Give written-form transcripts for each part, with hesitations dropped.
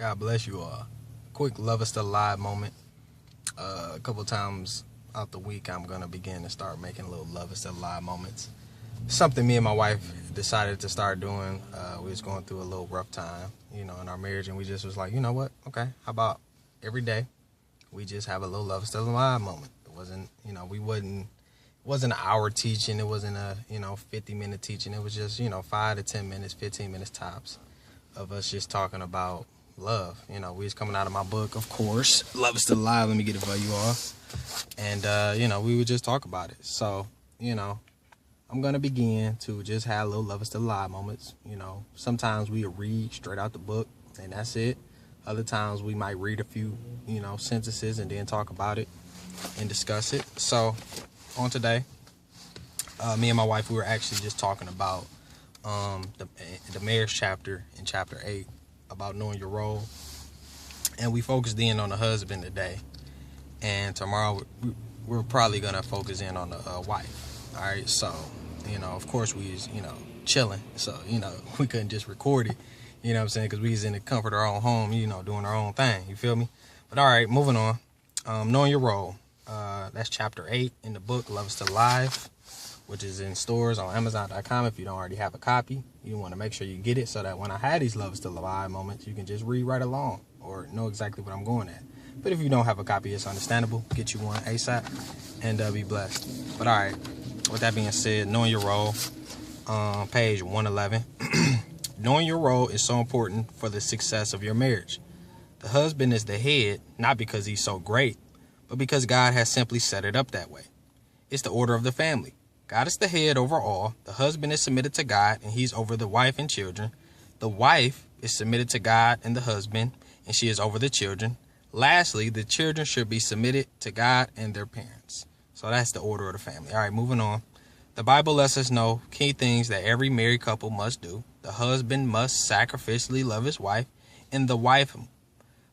God bless you all. Quick love is still alive moment. A couple times out the week, I'm gonna begin to start making little love is still alive moments. Something me and my wife decided to start doing. We was going through a little rough time, in our marriage, and we just was like, you know what? Okay, how about every day we just have a little love is still alive moment. It wasn't, it wasn't an hour teaching. It wasn't a 50-minute teaching. It was just 5 to 10 minutes, 15 minutes tops of us just talking about love. We was coming out of my book, of course. Love is still alive. Let me get it for you all. And we would just talk about it. So, I'm gonna begin to just have little love is still alive moments. Sometimes we read straight out the book and that's it. Other times we might read a few, sentences and then talk about it and discuss it. So on today, me and my wife, we were actually just talking about the marriage chapter in chapter 8 about knowing your role, and we focused in on the husband today, and tomorrow we're probably gonna focus in on the wife. All right, so of course we was chilling, so we couldn't just record it, what I'm saying, because we was in the comfort of our own home, doing our own thing, you feel me? But all right, moving on. Knowing your role, that's chapter 8 in the book Love is Still Alive, which is in stores on Amazon.com. If you don't already have a copy, you want to make sure you get it so that when I have these Love is Still Alive moments, you can just read right along or know exactly what I'm going at. But if you don't have a copy, it's understandable. Get you one ASAP and be blessed. But all right, with that being said, knowing your role, page 111. Knowing your role is so important for the success of your marriage. The husband is the head, not because he's so great, but because God has simply set it up that way. It's the order of the family. God is the head over all. The husband is submitted to God, and he's over the wife and children. The wife is submitted to God and the husband, and she is over the children. Lastly, the children should be submitted to God and their parents. So that's the order of the family. All right, moving on. The Bible lets us know key things that every married couple must do. The husband must sacrificially love his wife, and the wife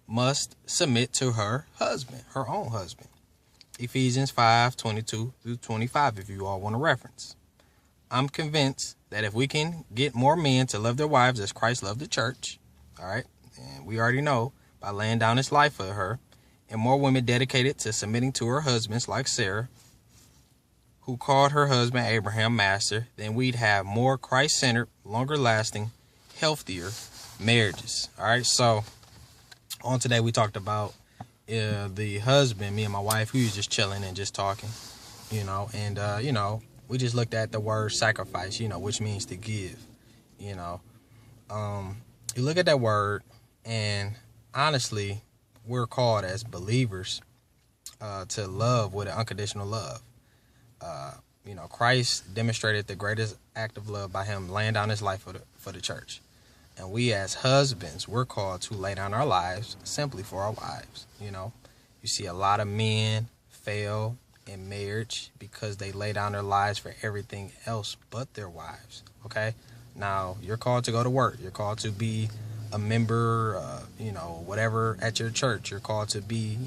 must submit to her husband, her own husband. Ephesians 5:22-25, if you all want a reference. I'm convinced that if we can get more men to love their wives as Christ loved the church, all right, and we already know by laying down his life for her, and more women dedicated to submitting to her husbands like Sarah, who called her husband Abraham master, then we'd have more Christ-centered, longer-lasting, healthier marriages. All right, so on today we talked about the husband, me and my wife, we was just chilling and just talking, and we just looked at the word sacrifice, which means to give. You look at that word, and honestly, we're called as believers to love with an unconditional love. Christ demonstrated the greatest act of love by him laying down his life for the church. And we as husbands, we're called to lay down our lives simply for our wives. You see a lot of men fail in marriage because they lay down their lives for everything else but their wives. Okay. Now you're called to go to work. You're called to be a member, whatever at your church. You're called to be,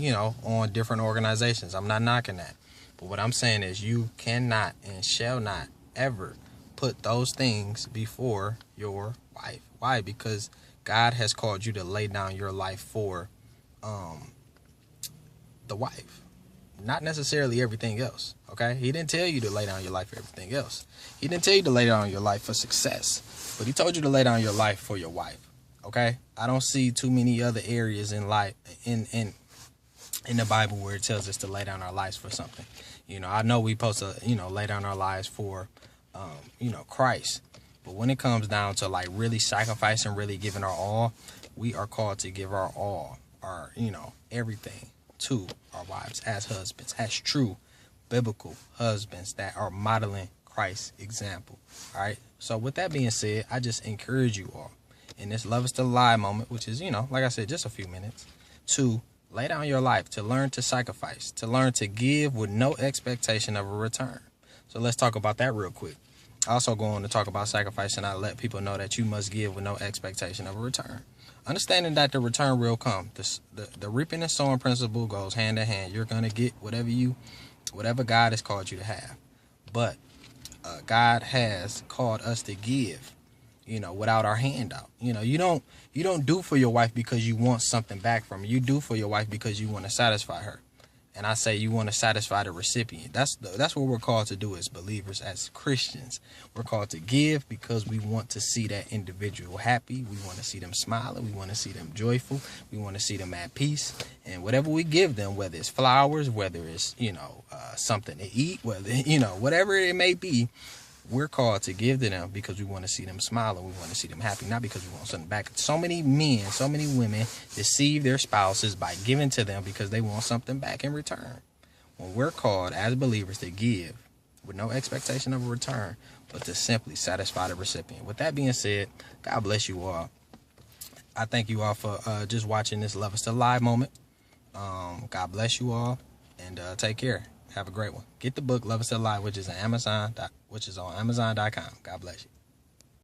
on different organizations. I'm not knocking that. But what I'm saying is you cannot and shall not ever put those things before your wife. Why? Because God has called you to lay down your life for the wife, not necessarily everything else. Okay, he didn't tell you to lay down your life for everything else. He didn't tell you to lay down your life for success, but he told you to lay down your life for your wife. Okay, I don't see too many other areas in life in the Bible where it tells us to lay down our lives for something. I know we supposed to lay down our lives for Christ. But when it comes down to like really sacrificing, really giving our all, we are called to give our all, our, everything to our wives as husbands, as true biblical husbands that are modeling Christ's example. All right. So with that being said, I just encourage you all in this Love is Still Alive moment, which is, like I said, just a few minutes, to lay down your life, to learn to sacrifice, to learn to give with no expectation of a return. So let's talk about that real quick. I also go on to talk about sacrifice, and I let people know that you must give with no expectation of a return. Understanding that the return will come. The reaping and sowing principle goes hand in hand. You're going to get whatever God has called you to have. But God has called us to give. without our hand out. You don't do for your wife because you want something back from her. You do for your wife because you want to satisfy her. And I say you want to satisfy the recipient. That's what we're called to do as believers, as Christians. We're called to give because we want to see that individual happy. We want to see them smiling. We want to see them joyful. We want to see them at peace. And whatever we give them, whether it's flowers, whether it's, something to eat, whether, whatever it may be, we're called to give to them because we want to see them smile and we want to see them happy, not because we want something back. So many men, so many women deceive their spouses by giving to them because they want something back in return. When we're called as believers to give with no expectation of a return, but to simply satisfy the recipient. With that being said, God bless you all. I thank you all for just watching this Love Is Still Live moment. God bless you all, and take care. Have a great one. Get the book Love Is Still Alive, which is on Amazon.com. God bless you.